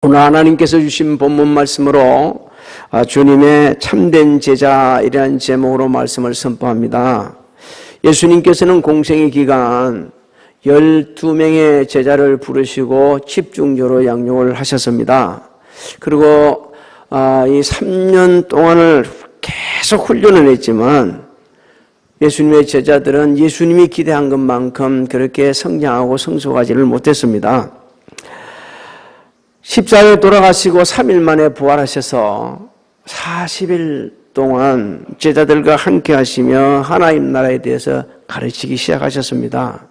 오늘 하나님께서 주신 본문 말씀으로 주님의 참된 제자이라는 제목으로 말씀을 선포합니다. 예수님께서는 공생의 기간 12명의 제자를 부르시고 집중적으로 양육을 하셨습니다. 그리고 이 3년 동안을 계속 훈련을 했지만 예수님의 제자들은 예수님이 기대한 것만큼 그렇게 성장하고 성숙하지를 못했습니다. 십자가에 돌아가시고 3일 만에 부활하셔서 40일 동안 제자들과 함께 하시며 하나님 나라에 대해서 가르치기 시작하셨습니다.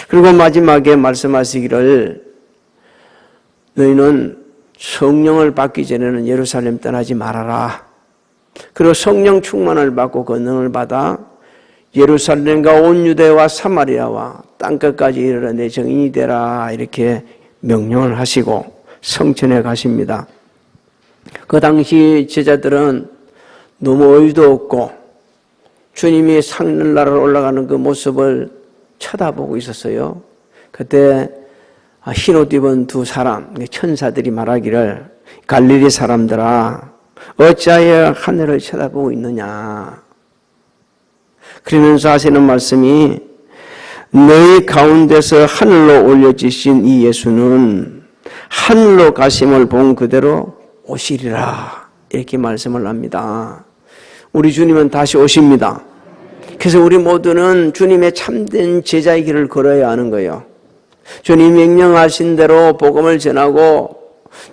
그리고 마지막에 말씀하시기를 너희는 성령을 받기 전에는 예루살렘 떠나지 말아라. 그리고 성령 충만을 받고 권능을 받아 예루살렘과 온 유대와 사마리아와 땅끝까지 이르러 내 증인이 되라 이렇게 명령을 하시고 성천에 가십니다. 그 당시 제자들은 너무 어이도 없고 주님이 하늘나라로 올라가는 그 모습을 쳐다보고 있었어요. 그때 흰옷 입은 두 사람, 천사들이 말하기를 갈릴리 사람들아 어찌하여 하늘을 쳐다보고 있느냐. 그러면서 하시는 말씀이 너희 가운데서 하늘로 올려지신 이 예수는 하늘로 가심을 본 그대로 오시리라 이렇게 말씀을 합니다. 우리 주님은 다시 오십니다. 그래서 우리 모두는 주님의 참된 제자의 길을 걸어야 하는 거예요. 주님이 명령하신 대로 복음을 전하고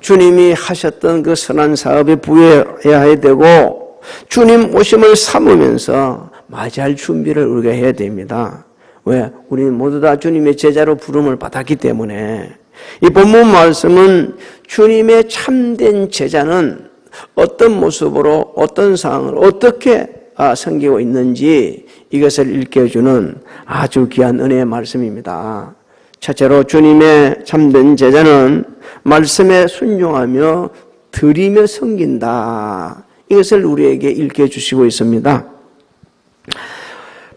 주님이 하셨던 그 선한 사업에 부여해야 되고 주님 오심을 삼으면서 맞이할 준비를 우리가 해야 됩니다. 왜? 우리는 모두 다 주님의 제자로 부름을 받았기 때문에 이 본문 말씀은 주님의 참된 제자는 어떤 모습으로 어떤 상황을 어떻게 섬기고 있는지 이것을 일깨워주는 아주 귀한 은혜의 말씀입니다. 첫째로 주님의 참된 제자는 말씀에 순종하며 드리며 섬긴다. 이것을 우리에게 일깨워주시고 있습니다.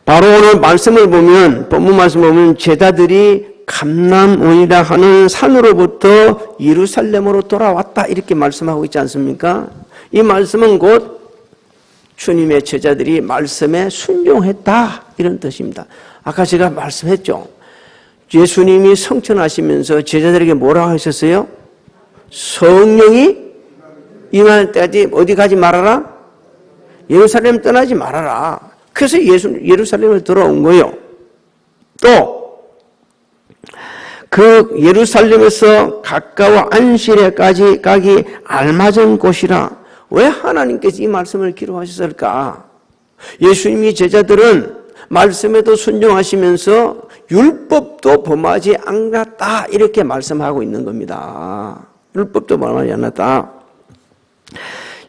바로 오늘 말씀을 보면 본문 말씀을 보면 제자들이 감람원이라 하는 산으로부터 예루살렘으로 돌아왔다 이렇게 말씀하고 있지 않습니까? 이 말씀은 곧 주님의 제자들이 말씀에 순종했다 이런 뜻입니다. 아까 제가 말씀했죠. 예수님이 성천하시면서 제자들에게 뭐라고 하셨어요? 성령이 임할 때까지 어디 가지 말아라? 예루살렘 떠나지 말아라. 그래서 예루살렘을 돌아온 거예요. 또 그 예루살렘에서 가까워 안식일에까지 가기 알맞은 곳이라. 왜 하나님께서 이 말씀을 기록하셨을까? 예수님이 제자들은 말씀에도 순종하시면서 율법도 범하지 않았다 이렇게 말씀하고 있는 겁니다. 율법도 범하지 않았다.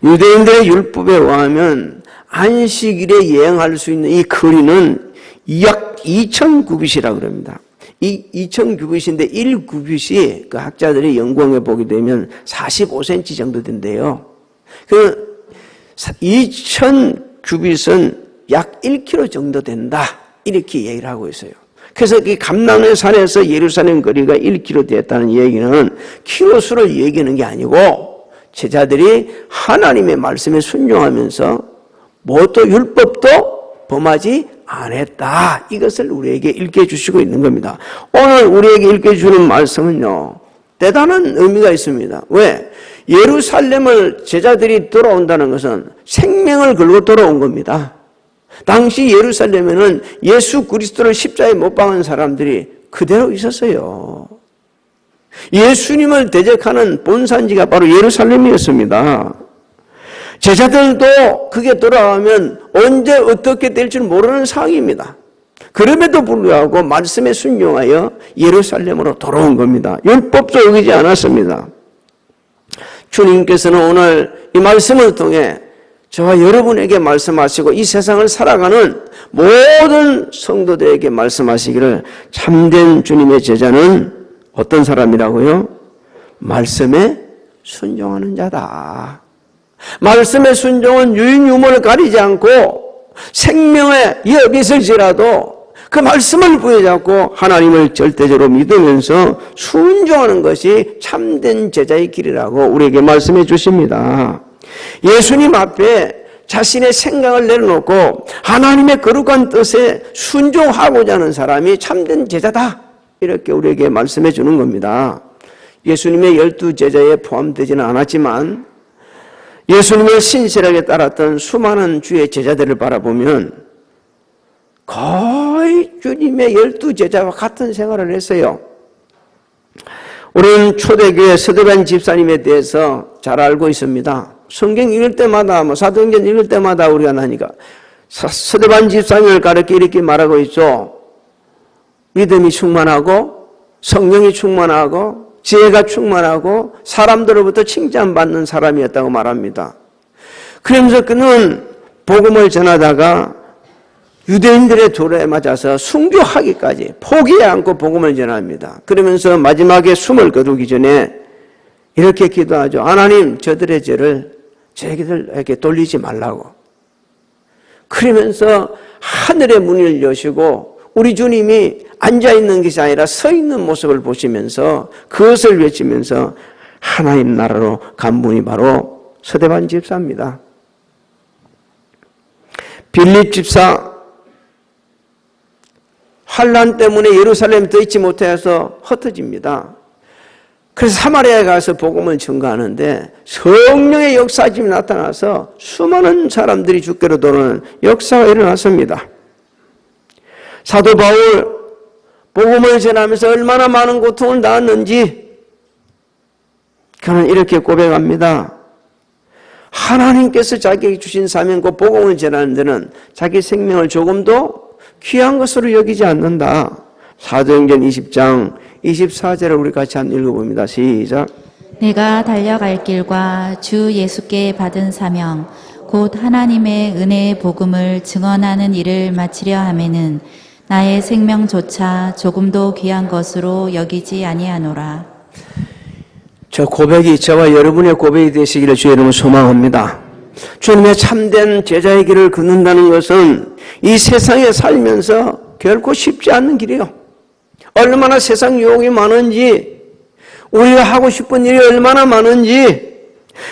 유대인들의 율법에 의하면 안식일에 예행할 수 있는 이 거리는 약 2000규빗이라고 그럽니다. 이 2000규빗인데 1규빗이 그 학자들이 연구해 보게 되면 45cm 정도 된대요. 그 2000규빗은 약 1km 정도 된다 이렇게 얘기를 하고 있어요. 그래서 이 감람의 산에서 예루살렘 거리가 1km 되었다는 얘기는 키로수를 얘기하는 게 아니고 제자들이 하나님의 말씀에 순종하면서 뭐도 율법도 범하지 않았다. 이것을 우리에게 일깨주시고 있는 겁니다. 오늘 우리에게 일깨주는 말씀은요. 대단한 의미가 있습니다. 왜? 예루살렘을 제자들이 돌아온다는 것은 생명을 걸고 돌아온 겁니다. 당시 예루살렘에는 예수 그리스도를 십자가에 못 박은 사람들이 그대로 있었어요. 예수님을 대적하는 본산지가 바로 예루살렘이었습니다. 제자들도 그게 돌아가면 언제 어떻게 될지 모르는 상황입니다. 그럼에도 불구하고 말씀에 순종하여 예루살렘으로 돌아온 겁니다. 율법도 어기지 않았습니다. 주님께서는 오늘 이 말씀을 통해 저와 여러분에게 말씀하시고 이 세상을 살아가는 모든 성도들에게 말씀하시기를 참된 주님의 제자는 어떤 사람이라고요? 말씀에 순종하는 자다. 말씀의 순종은 유인유물을 가리지 않고 생명의 위협이 있을지라도 그 말씀을 부여잡고 하나님을 절대적으로 믿으면서 순종하는 것이 참된 제자의 길이라고 우리에게 말씀해 주십니다. 예수님 앞에 자신의 생각을 내려놓고 하나님의 거룩한 뜻에 순종하고자 하는 사람이 참된 제자다, 이렇게 우리에게 말씀해 주는 겁니다. 예수님의 12제자에 포함되지는 않았지만 예수님을 신실하게 따랐던 수많은 주의 제자들을 바라보면 거의 주님의 12제자와 같은 생활을 했어요. 우리는 초대교회 서대반 집사님에 대해서 잘 알고 있습니다. 성경 읽을 때마다, 사도행전 읽을 때마다 우리가 나니까 서대반 집사님을 가르쳐 이렇게 말하고 있죠. 믿음이 충만하고 성령이 충만하고 지혜가 충만하고 사람들로부터 칭찬받는 사람이었다고 말합니다. 그러면서 그는 복음을 전하다가 유대인들의 도래에 맞아서 순교하기까지 포기하지 않고 복음을 전합니다. 그러면서 마지막에 숨을 거두기 전에 이렇게 기도하죠. 하나님, 저들의 죄를 저희들에게 돌리지 말라고. 그러면서 하늘의 문을 여시고 우리 주님이 앉아있는 것이 아니라 서 있는 모습을 보시면서 그것을 외치면서 하나님 나라로 간 분이 바로 서대반 집사입니다. 빌립 집사, 환난 때문에 예루살렘에 더 있지 못해서 흩어집니다. 그래서 사마리아에 가서 복음을 전가하는데 성령의 역사심이 나타나서 수많은 사람들이 주께로 돌아오는 역사가 일어났습니다. 사도 바울 복음을 전하면서 얼마나 많은 고통을 당했는지 그는 이렇게 고백합니다. 하나님께서 자기에게 주신 사명과 복음을 전하는 데는 자기 생명을 조금도 귀한 것으로 여기지 않는다. 사도행전 20장 24절을 우리 같이 한번 읽어봅니다. 시작. 내가 달려갈 길과 주 예수께 받은 사명 곧 하나님의 은혜의 복음을 증언하는 일을 마치려 하면은 나의 생명조차 조금도 귀한 것으로 여기지 아니하노라. 저 고백이 저와 여러분의 고백이 되시기를 주의 이름으로 소망합니다. 주님의 참된 제자의 길을 걷는다는 것은 이 세상에 살면서 결코 쉽지 않은 길이에요. 얼마나 세상 유혹이 많은지, 우리가 하고 싶은 일이 얼마나 많은지,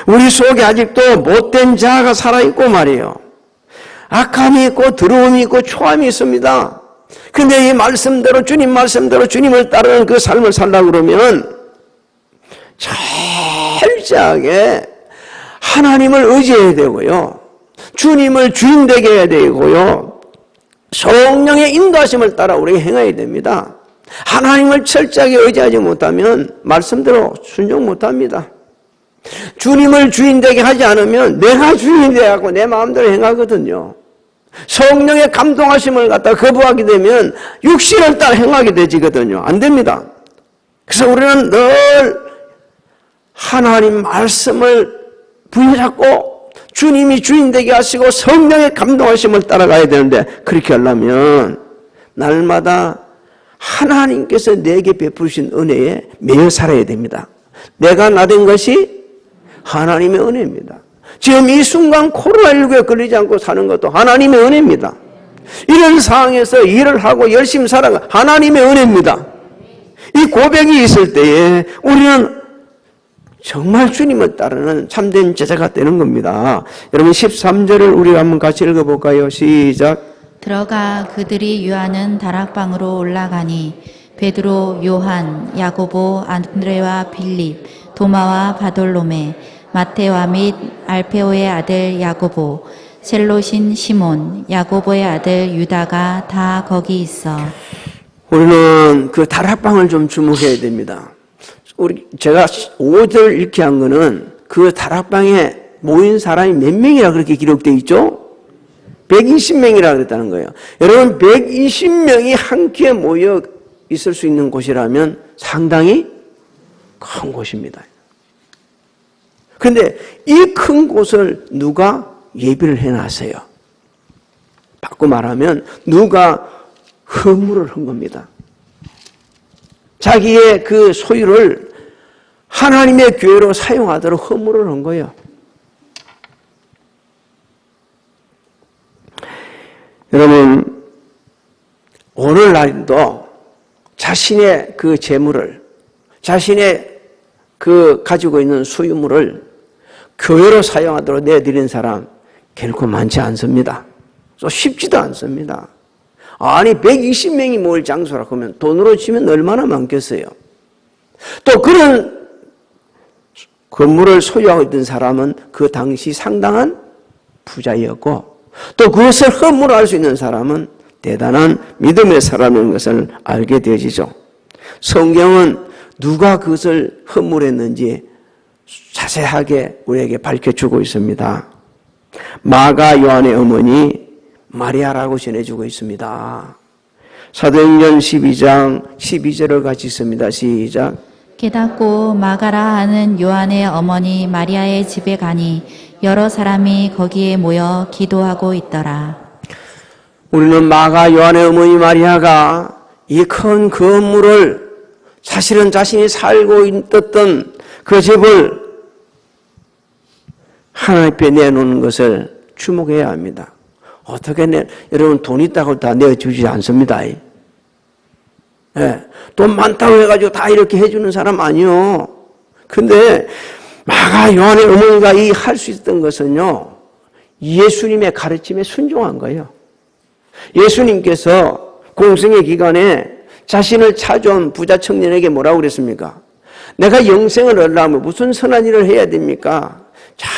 우리 속에 아직도 못된 자아가 살아있고 말이에요. 악함이 있고 더러움이 있고 초함이 있습니다. 근데 이 말씀대로, 주님 말씀대로 주님을 따르는 그 삶을 살려고 그러면 철저하게 하나님을 의지해야 되고요. 주님을 주인 되게 해야 되고요. 성령의 인도하심을 따라 우리가 행해야 됩니다. 하나님을 철저하게 의지하지 못하면 말씀대로 순종 못합니다. 주님을 주인 되게 하지 않으면 내가 주인이 되어갖고 내 마음대로 행하거든요. 성령의 감동하심을 갖다 거부하게 되면 육신을 따라 행하게 되지거든요. 안 됩니다. 그래서 우리는 늘 하나님 말씀을 부여잡고 주님이 주인 되게 하시고 성령의 감동하심을 따라가야 되는데 그렇게 하려면 날마다 하나님께서 내게 베푸신 은혜에 매여 살아야 됩니다. 내가 나된 것이 하나님의 은혜입니다. 지금 이 순간 코로나19에 걸리지 않고 사는 것도 하나님의 은혜입니다. 이런 상황에서 일을 하고 열심히 살아가 하나님의 은혜입니다. 이 고백이 있을 때에 우리는 정말 주님을 따르는 참된 제자가 되는 겁니다. 여러분 13절을 우리가 한번 같이 읽어볼까요? 시작. 들어가 그들이 유하는 다락방으로 올라가니 베드로, 요한, 야고보, 안드레와 빌립, 도마와 바돌로메, 마테와 및 알페오의 아들 야고보, 셀롯인 시몬, 야고보의 아들 유다가 다 거기 있어. 우리는 그 다락방을 좀 주목해야 됩니다. 제가 5절 이렇게 한 거는 그 다락방에 모인 사람이 몇 명이라 그렇게 기록되어 있죠? 120명이라 그랬다는 거예요. 여러분 120명이 한 큐에 모여 있을 수 있는 곳이라면 상당히 큰 곳입니다. 그런데 이 큰 곳을 누가 예비를 해놨어요? 바꿔 말하면 누가 허물을 한 겁니다. 자기의 그 소유를 하나님의 교회로 사용하도록 허물을 한 거예요. 여러분 오늘날도 자신의 그 재물을, 자신의 그 가지고 있는 소유물을 교회로 사용하도록 내드린 사람 결코 많지 않습니다. 또 쉽지도 않습니다. 아니 120명이 모일 장소라 하면 돈으로 치면 얼마나 많겠어요. 또 그런 건물을 소유하고 있던 사람은 그 당시 상당한 부자였고 또 그것을 허물할 수 있는 사람은 대단한 믿음의 사람인 것을 알게 되어지죠. 성경은 누가 그것을 허물했는지 자세하게 우리에게 밝혀주고 있습니다. 마가 요한의 어머니 마리아라고 전해주고 있습니다. 사도행전 12장 12절을 같이 읽습니다. 시작. 깨닫고 마가라 하는 요한의 어머니 마리아의 집에 가니 여러 사람이 거기에 모여 기도하고 있더라. 우리는 마가 요한의 어머니 마리아가 이 큰 건물을 사실은 자신이 살고 있었던 그 집을 하나님 앞에 내놓는 것을 주목해야 합니다. 어떻게 여러분 돈 있다고 다 내어주지 않습니다. 예, 돈 많다고 해가지고 다 이렇게 해주는 사람 아니요. 근데 마가 요한의 어머니가 이 할 수 있었던 것은요, 예수님의 가르침에 순종한 거예요. 예수님께서 공생의 기간에 자신을 찾아온 부자 청년에게 뭐라고 그랬습니까? 내가 영생을 얻으려면 무슨 선한 일을 해야 됩니까? 자,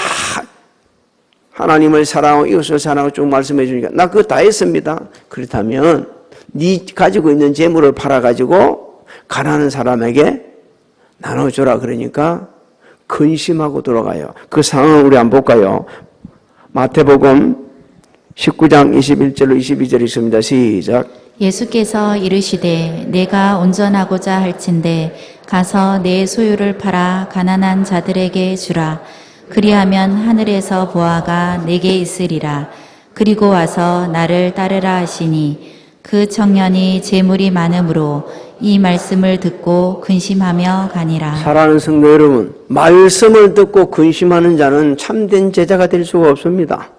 하나님을 사랑하고 이웃을 사랑하고 쭉 말씀해 주니까 나 그거 다 했습니다. 그렇다면 네 가지고 있는 재물을 팔아가지고 가난한 사람에게 나눠줘라. 그러니까 근심하고 돌아가요. 그 상황을 우리 한번 볼까요? 마태복음 19장 21절로 22절 있습니다. 시작. 예수께서 이르시되 내가 온전하고자 할진대 가서 내 소유를 팔아 가난한 자들에게 주라. 그리하면 하늘에서 보화가 내게 있으리라. 그리고 와서 나를 따르라 하시니 그 청년이 재물이 많으므로 이 말씀을 듣고 근심하며 가니라. 사랑하는 성도 여러분, 말씀을 듣고 근심하는 자는 참된 제자가 될 수가 없습니다.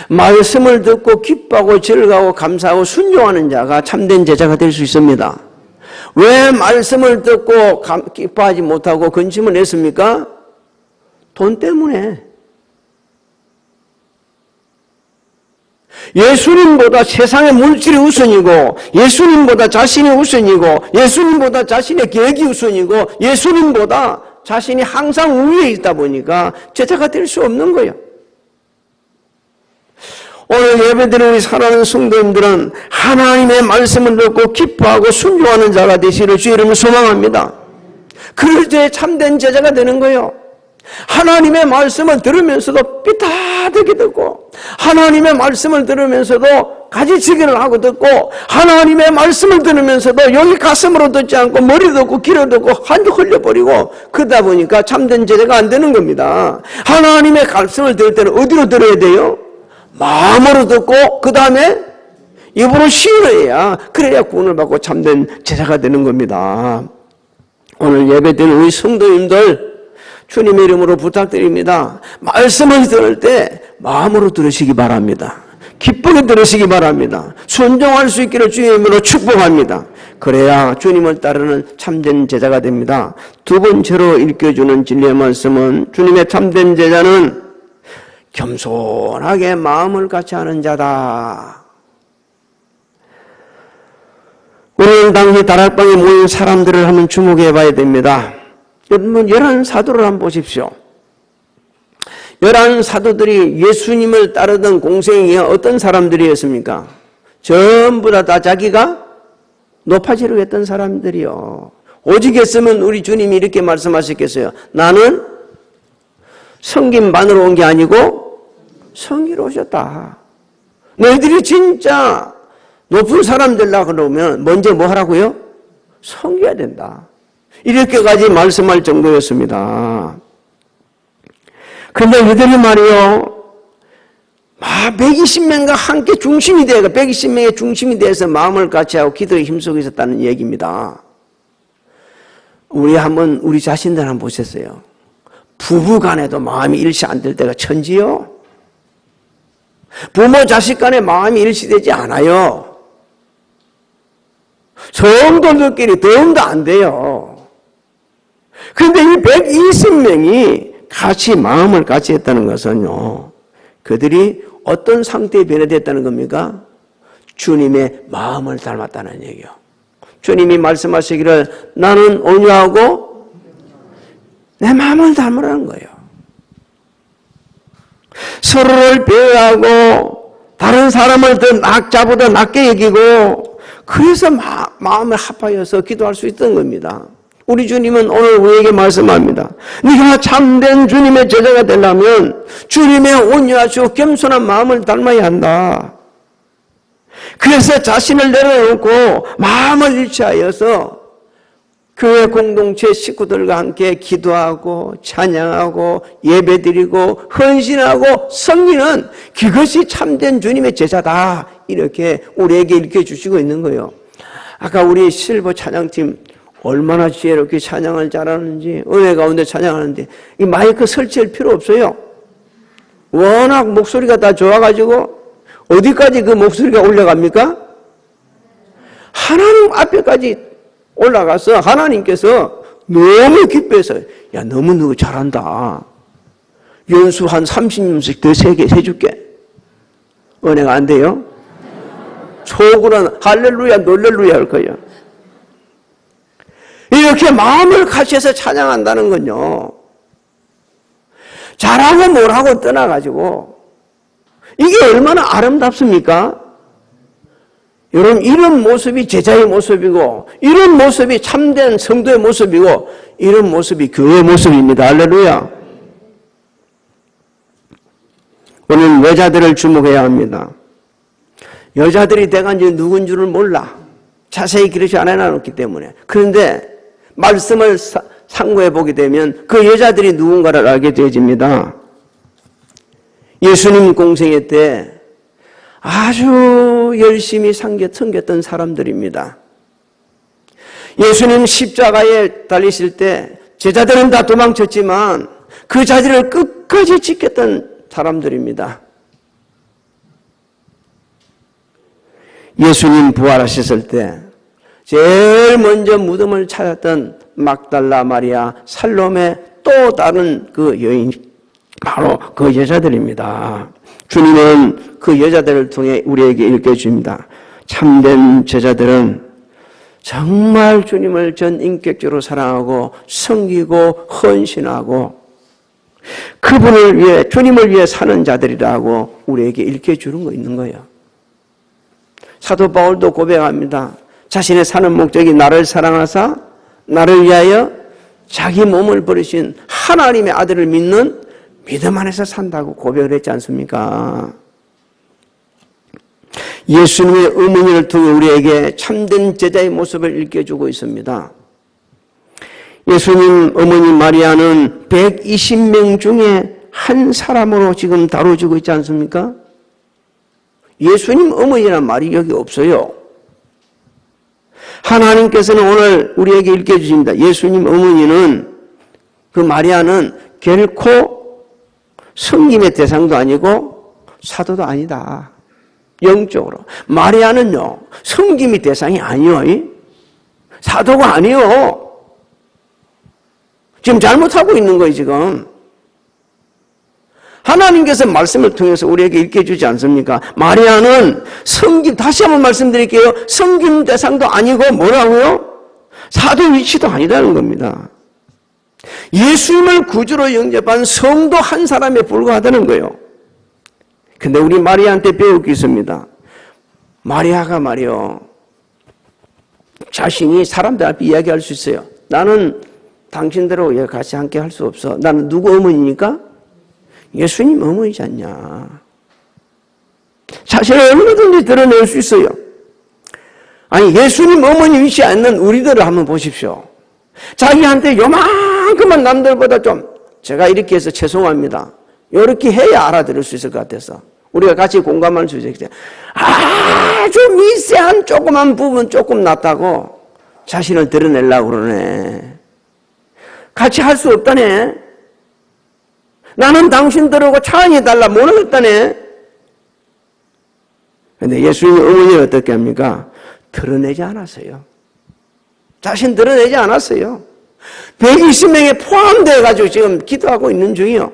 말씀을 듣고 기뻐하고 즐거워하고 감사하고 순종하는 자가 참된 제자가 될 수 있습니다. 왜 말씀을 듣고 기뻐하지 못하고 근심을 했습니까? 돈 때문에. 예수님보다 세상의 물질이 우선이고, 예수님보다 자신이 우선이고, 예수님보다 자신의 계획이 우선이고, 예수님보다 자신이 항상 우위에 있다 보니까 제자가 될 수 없는 거예요. 오늘 예배드리는 우리 사랑하는 성도님들은 하나님의 말씀을 듣고 기뻐하고 순종하는 자가 되시기를 주의 이름으로 소망합니다. 그럴 때 참된 제자가 되는 거예요. 하나님의 말씀을 들으면서도 삐딱하게 듣고, 하나님의 말씀을 들으면서도 가지치기를 하고 듣고, 하나님의 말씀을 들으면서도 여기 가슴으로 듣지 않고 머리 듣고 귀로 듣고 한쪽 흘려버리고, 그러다 보니까 참된 제자가 안 되는 겁니다. 하나님의 말씀을 들을 때는 어디로 들어야 돼요? 마음으로 듣고 그 다음에 입으로 시인해야, 그래야 구원을 받고 참된 제자가 되는 겁니다. 오늘 예배드리는 우리 성도님들 주님의 이름으로 부탁드립니다. 말씀을 들을 때 마음으로 들으시기 바랍니다. 기쁘게 들으시기 바랍니다. 순종할 수 있기를 주의 이름으로 축복합니다. 그래야 주님을 따르는 참된 제자가 됩니다. 두 번째로 읽혀주는 진리의 말씀은 주님의 참된 제자는 겸손하게 마음을 같이 하는 자다. 우리는 당시 다락방에 모인 사람들을 한번 주목해 봐야 됩니다. 여러분, 11사도를 한번 보십시오. 11사도들이 예수님을 따르던 공생이 어떤 사람들이었습니까? 전부 다 자기가 높아지려고 했던 사람들이요. 오직 했으면 우리 주님이 이렇게 말씀하셨겠어요. 나는 섬김받으러 온 게 아니고 섬기러 오셨다. 너희들이 진짜 높은 사람 되려고 그러면 먼저 뭐 하라고요? 섬겨야 된다. 이렇게까지 말씀할 정도였습니다. 그런데 이들이 말이요, 120명과 함께 중심이 되어, 120명의 중심이 되어서 마음을 같이 하고 기도에 힘쓰고 있었다는 얘기입니다. 우리 자신들 한번 보셨어요? 부부 간에도 마음이 일치 안 될 때가 천지요. 부모 자식 간에 마음이 일치되지 않아요. 성도들끼리 도움도 안 돼요. 그런데 이 120명이 같이 마음을 같이 했다는 것은요, 그들이 어떤 상태에 변화됐다는 겁니까? 주님의 마음을 닮았다는 얘기요. 주님이 말씀하시기를 나는 온유하고 내 마음을 닮으라는 거예요. 서로를 배려하고 다른 사람을 자보다 낮게 여기고 그래서 마음을 합하여서 기도할 수 있던 겁니다. 우리 주님은 오늘 우리에게 말씀합니다. 네가 참된 주님의 제자가 되려면 주님의 온유하시고 겸손한 마음을 닮아야 한다. 그래서 자신을 내려놓고 마음을 일치하여서 교회 공동체 식구들과 함께 기도하고 찬양하고 예배드리고 헌신하고 섬기는 그것이 참된 주님의 제자다. 이렇게 우리에게 일깨주시고 있는 거예요. 아까 우리 실버 찬양팀 얼마나 지혜롭게 찬양을 잘하는지, 은혜 가운데 찬양하는데 이 마이크 설치할 필요 없어요. 워낙 목소리가 다 좋아가지고 어디까지 그 목소리가 올라갑니까? 하나님 앞에까지 올라가서 하나님께서 너무 기뻐해서 야 너무 잘한다. 연수 한 30년씩 더 세게 해줄게. 은혜가 안 돼요? 속으로는 할렐루야 놀렐루야 할 거예요. 이렇게 마음을 같이 해서 찬양한다는 건요, 잘하고 못하고 떠나가지고 이게 얼마나 아름답습니까? 여러분, 이런 모습이 제자의 모습이고 이런 모습이 참된 성도의 모습이고 이런 모습이 교회의 모습입니다. 할렐루야. 우리는 여자들을 주목해야 합니다. 여자들이 내가 이제 누군 줄을 몰라. 자세히 그렇게 안 해놨기 때문에. 그런데 말씀을 상고해 보게 되면 그 여자들이 누군가를 알게 되어집니다. 예수님 공생애 때 아주 열심히 섬겼던 사람들입니다. 예수님 십자가에 달리실 때 제자들은 다 도망쳤지만 그 자리를 끝까지 지켰던 사람들입니다. 예수님 부활하셨을 때 제일 먼저 무덤을 찾았던 막달라 마리아, 살로메, 또 다른 그 여인, 바로 그 여자들입니다. 주님은 그 여자들을 통해 우리에게 일깨줍니다. 참된 제자들은 정말 주님을 전 인격적으로 사랑하고 섬기고 헌신하고 그분을 위해, 주님을 위해 사는 자들이라고 우리에게 일깨주는 거 있는 거예요. 사도 바울도 고백합니다. 자신의 사는 목적이 나를 사랑하사 나를 위하여 자기 몸을 버리신 하나님의 아들을 믿는 믿음 안에서 산다고 고백을 했지 않습니까? 예수님의 어머니를 통해 우리에게 참된 제자의 모습을 일깨주고 있습니다. 예수님 어머니 마리아는 120명 중에 한 사람으로 지금 다뤄지고 있지 않습니까? 예수님 어머니란 말이 여기 없어요. 하나님께서는 오늘 우리에게 일깨주십니다. 예수님 어머니는, 그 마리아는 결코 성김의 대상도 아니고 사도도 아니다. 영적으로. 마리아는요, 성김의 대상이 아니요. 사도가 아니요. 지금 잘못하고 있는 거예요, 지금. 하나님께서 말씀을 통해서 우리에게 일깨주지 않습니까? 마리아는 성김, 다시 한번 말씀드릴게요. 성김 대상도 아니고 뭐라고요? 사도 위치도 아니라는 겁니다. 예수님을 구주로 영접한 성도 한 사람에 불과하다는 거예요. 근데 우리 마리아한테 배울 게 있습니다. 마리아가 말이요, 자신이 사람들 앞에 이야기할 수 있어요. 나는 당신들하고 같이 함께 할 수 없어. 나는 누구 어머니니까? 예수님 어머니지 않냐. 자신을 얼마든지 드러낼 수 있어요. 아니, 예수님 어머니 위치에 앉는 우리들을 한번 보십시오. 자기한테 요만큼만 남들보다 좀, 제가 이렇게 해서 죄송합니다, 이렇게 해야 알아들을 수 있을 것 같아서 우리가 같이 공감할 수 있어요. 아주 미세한 조그만 부분 조금 낫다고 자신을 드러내려고 그러네. 같이 할 수 없다네. 나는 당신들하고 차원이 달라 못 하겠다네. 그런데 예수님의 어머니는 어떻게 합니까? 드러내지 않았어요. 자신 드러내지 않았어요. 120명에 포함되어가지고 지금 기도하고 있는 중이요.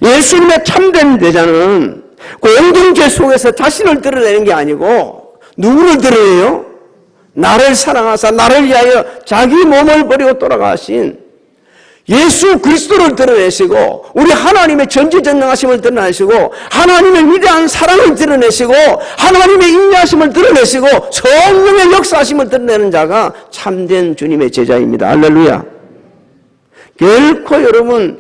예수님의 참된 제자는 공동체 속에서 자신을 드러내는 게 아니고 누구를 드러내요? 나를 사랑하사 나를 위하여 자기 몸을 버리고 돌아가신 예수 그리스도를 드러내시고 우리 하나님의 전지전능하심을 드러내시고 하나님의 위대한 사랑을 드러내시고 하나님의 인내하심을 드러내시고 성령의 역사하심을 드러내는 자가 참된 주님의 제자입니다. 할렐루야. 결코 여러분을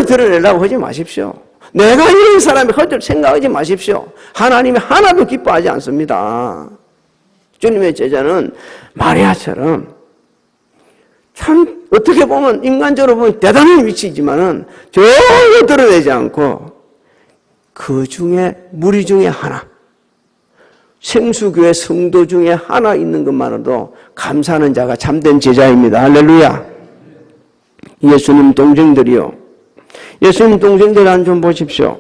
드러내려고 하지 마십시오. 내가 이런 사람이 헛될 생각하지 마십시오. 하나님이 하나도 기뻐하지 않습니다. 주님의 제자는 마리아처럼 참 어떻게 보면 인간적으로 보면 대단한 위치이지만은 전혀 드러내지 않고 그 중에 무리 중에 하나, 생수교회 성도 중에 하나 있는 것만으로도 감사하는 자가 참된 제자입니다. 할렐루야. 예수님 동생들이요. 예수님 동생들 한 좀 보십시오.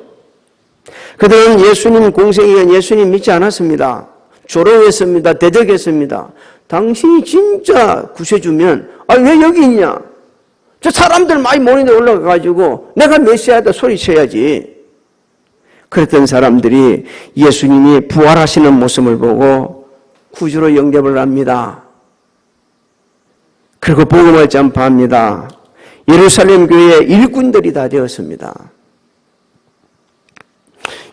그들은 예수님 공생이면 예수님 믿지 않았습니다. 조롱했습니다. 대적했습니다. 당신이 진짜 구세주면 왜 여기 있냐? 저 사람들 많이 모는데 올라가가지고 내가 메시아다 소리쳐야지. 그랬던 사람들이 예수님이 부활하시는 모습을 보고 구주로 영접을 합니다. 그리고 복음을 전파합니다. 예루살렘 교회의 일꾼들이 다 되었습니다.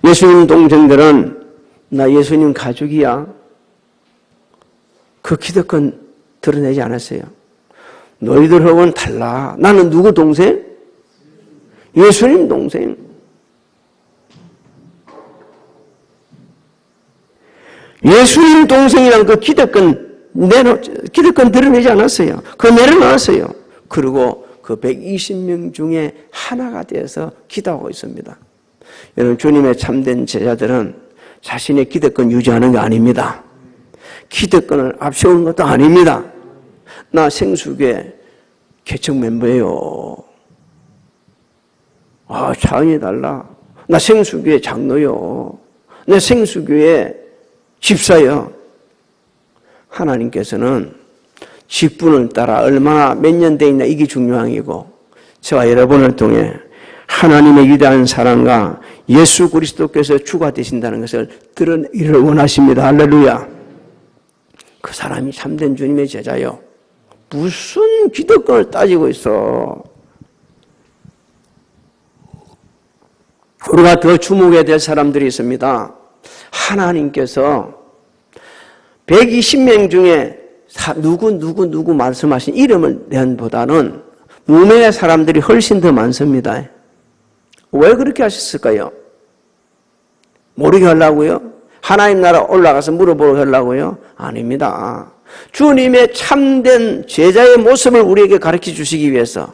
예수님 동생들은 나 예수님 가족이야. 그 기득권 드러내지 않았어요. 너희들하고는 달라. 나는 누구 동생? 예수님 동생. 예수님 동생이라는 그 기득권 드러내지 않았어요. 그거 내려놨어요. 그리고 그 120명 중에 하나가 되어서 기도하고 있습니다. 여러분, 주님의 참된 제자들은 자신의 기득권 유지하는 게 아닙니다. 기득권을 앞세우는 것도 아닙니다. 나 생수교회 개척 멤버예요. 차원이 달라. 나 생수교회 장로요. 내 생수교회 집사요. 하나님께서는 직분을 따라 얼마나 몇 년 돼 있나 이게 중요한 이고 저와 여러분을 통해 하나님의 위대한 사랑과 예수 그리스도께서 주가 되신다는 것을 드러내기를 원하십니다. 할렐루야. 그 사람이 참된 주님의 제자요. 무슨 기득권을 따지고 있어. 우리가 더 주목해야 될 사람들이 있습니다. 하나님께서 120명 중에 누구 말씀하신 이름을 낸보다는 무명의 사람들이 훨씬 더 많습니다. 왜 그렇게 하셨을까요? 모르게 하려고요? 하나님 나라 올라가서 물어보러 하려고요? 아닙니다. 주님의 참된 제자의 모습을 우리에게 가르쳐 주시기 위해서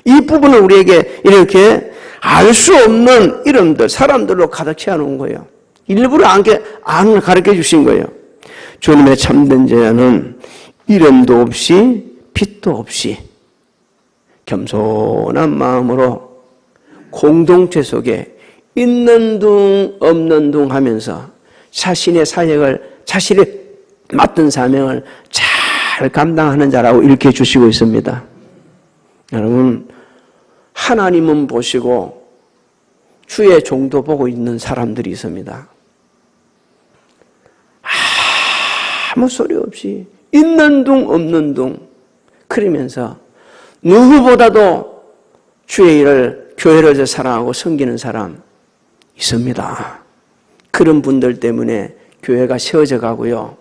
이 부분을 우리에게 이렇게 알 수 없는 이름들, 사람들로 가득 채워놓은 거예요. 일부러 안 가르쳐 주신 거예요. 주님의 참된 제자는 이름도 없이 빛도 없이 겸손한 마음으로 공동체 속에 있는 둥 없는 둥 하면서 자신의 사역을, 자신이 맡은 사명을 잘 감당하는 자라고 일깨워 주시고 있습니다. 여러분, 하나님은 보시고 주의 종도 보고 있는 사람들이 있습니다. 아무 소리 없이 있는 둥 없는 둥 그러면서 누구보다도 주의 일을, 교회를 사랑하고 섬기는 사람 있습니다. 그런 분들 때문에 교회가 세워져 가고요.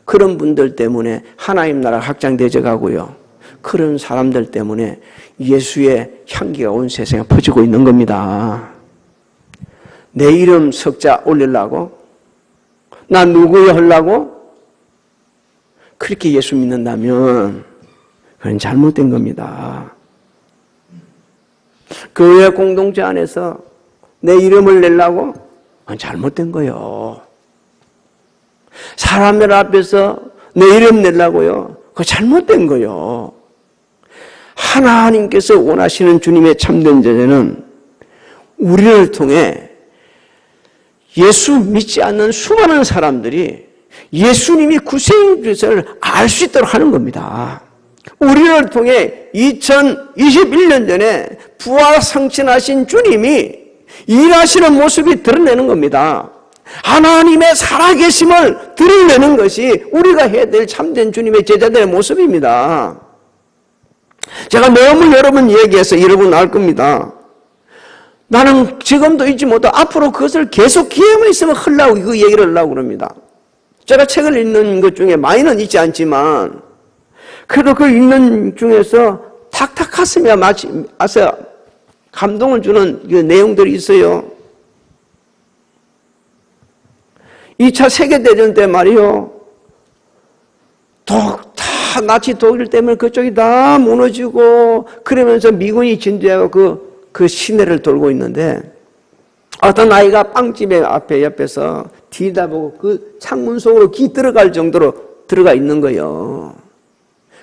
그런 분들 때문에 하나님 나라가 확장되어 가고요. 그런 사람들 때문에 예수의 향기가 온 세상에 퍼지고 있는 겁니다. 내 이름 석자 올리려고? 나 누구야 하려고? 그렇게 예수 믿는다면 그건 잘못된 겁니다. 교회 공동체 안에서 내 이름을 내려고? 그건 잘못된 거요. 사람들 앞에서 내 이름 내려고요? 그거 잘못된 거요. 하나님께서 원하시는 주님의 참된 제자는 우리를 통해 예수 믿지 않는 수많은 사람들이 예수님이 구세인 것을 알 수 있도록 하는 겁니다. 우리를 통해 2021년 전에 부활 승천하신 주님이 일하시는 모습이 드러내는 겁니다. 하나님의 살아계심을 드러내는 것이 우리가 해야 될 참된 주님의 제자들의 모습입니다. 제가 너무 여러 번 얘기해서 여러분 알 겁니다. 나는 지금도 잊지 못하고 앞으로 그것을 계속 기회만 있으면 하려고 그 얘기를 하려고 그럽니다. 제가 책을 읽는 것 중에 많이는 있지 않지만 그래도 그 읽는 중에서 탁탁 가슴에 아서 감동을 주는 그 내용들이 있어요. 2차 세계대전 때 말이요. 다 나치 독일 때문에 그쪽이 다 무너지고 그러면서 미군이 진주하고 그 시내를 돌고 있는데 어떤 아이가 빵집에 앞에 옆에서 뒤다 보고 그 창문 속으로 기 들어갈 정도로 들어가 있는 거예요.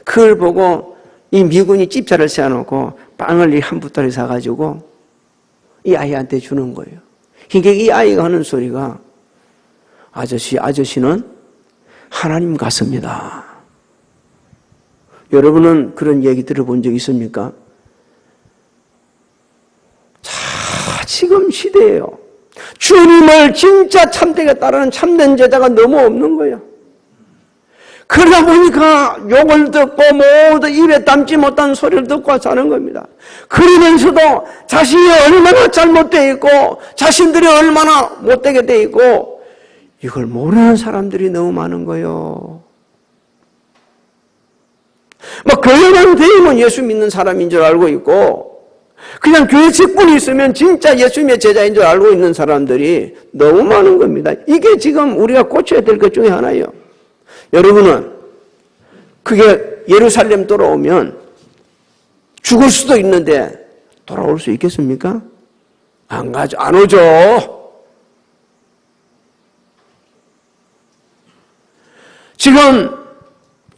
그걸 보고 이 미군이 집차를 세워놓고 빵을 한 부따리 사가지고 이 아이한테 주는 거예요. 그러니까 이 아이가 하는 소리가 아저씨는 하나님 같습니다. 여러분은 그런 얘기 들어본 적 있습니까? 지금 시대예요. 주님을 진짜 참되게 따르는 참된 제자가 너무 없는 거예요. 그러다 보니까 욕을 듣고 모두 입에 담지 못한 소리를 듣고 사는 겁니다. 그러면서도 자신이 얼마나 잘못되어 있고 자신들이 얼마나 못되게 되어 있고 이걸 모르는 사람들이 너무 많은 거예요. 교회만 되면 예수 믿는 사람인 줄 알고 있고 그냥 교회 직분이 있으면 진짜 예수님의 제자인 줄 알고 있는 사람들이 너무 많은 겁니다. 이게 지금 우리가 고쳐야 될 것 중에 하나예요. 여러분은 그게 예루살렘 돌아오면 죽을 수도 있는데 돌아올 수 있겠습니까? 안 오죠. 지금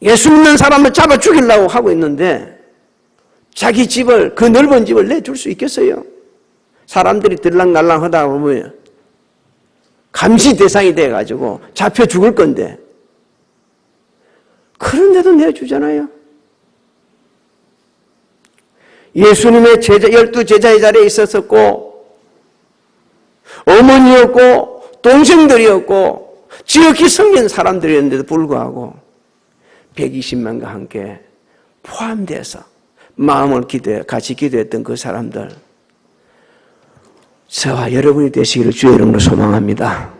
예수 믿는 사람을 잡아 죽이려고 하고 있는데 자기 집을, 그 넓은 집을 내줄 수 있겠어요? 사람들이 들락날락 하다 보면 감시 대상이 돼가지고 잡혀 죽을 건데 그런데도 내주잖아요. 예수님의 제자, 12제자의 자리에 있었었고 어머니였고 동생들이었고 지극히 성인 사람들이었는데도 불구하고 120만과 함께 포함돼서 마음을 같이 기도했던 그 사람들 저와 여러분이 되시기를 주의 이름으로 소망합니다.